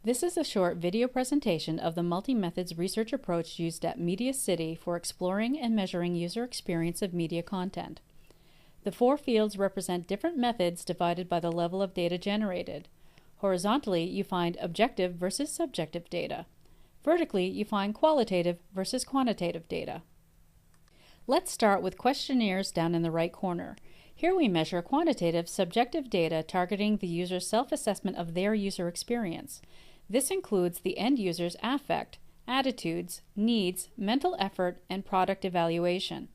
This is a short video presentation of the multi-methods research approach used at MediaCity for exploring and measuring user experience of media content. The four fields represent different methods divided by the level of data generated. Horizontally, you find objective versus subjective data. Vertically, you find qualitative versus quantitative data. Let's start with questionnaires down in the right corner. Here we measure quantitative, subjective data targeting the user's self-assessment of their user experience. This includes the end user's affect, attitudes, needs, mental effort, and product evaluation.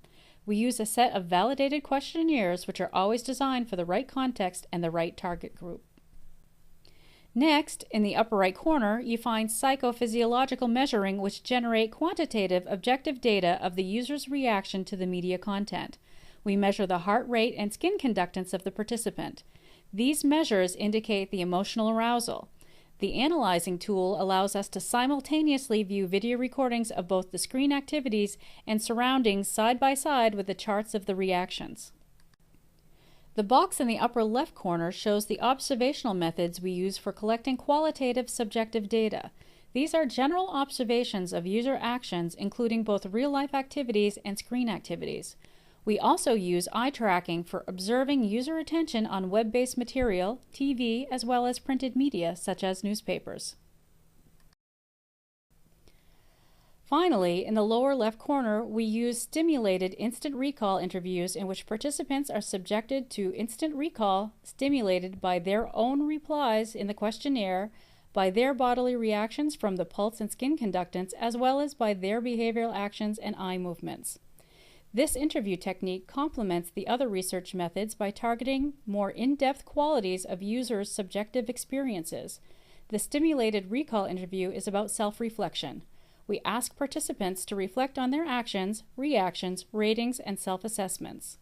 We use a set of validated questionnaires which are always designed for the right context and the right target group. Next, in the upper right corner, you find Psychophysiological Measuring, which generate quantitative, objective data of the user's reaction to the media content. We measure the heart rate and skin conductance of the participant. These measures indicate the emotional arousal. The analyzing tool allows us to simultaneously view video recordings of both the screen activities and surroundings side by side with the charts of the reactions. The box in the upper left corner shows the observational methods we use for collecting qualitative subjective data. These are general observations of user actions, including both real-life activities and screen activities. We also use eye tracking for observing user attention on web-based material, TV, as well as printed media such as newspapers. Finally, in the lower left corner, we use stimulated instant recall interviews in which participants are subjected to instant recall stimulated by their own replies in the questionnaire, by their bodily reactions from the pulse and skin conductance, as well as by their behavioral actions and eye movements. This interview technique complements the other research methods by targeting more in-depth qualities of users' subjective experiences. The stimulated recall interview is about self-reflection. We ask participants to reflect on their actions, reactions, ratings, and self-assessments.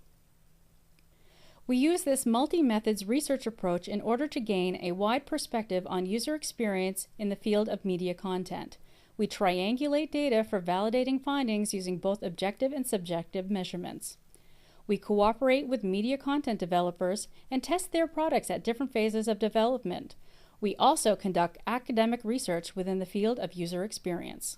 We use this multi-methods research approach in order to gain a wide perspective on user experience in the field of media content. We triangulate data for validating findings using both objective and subjective measurements. We cooperate with media content developers and test their products at different phases of development. We also conduct academic research within the field of user experience.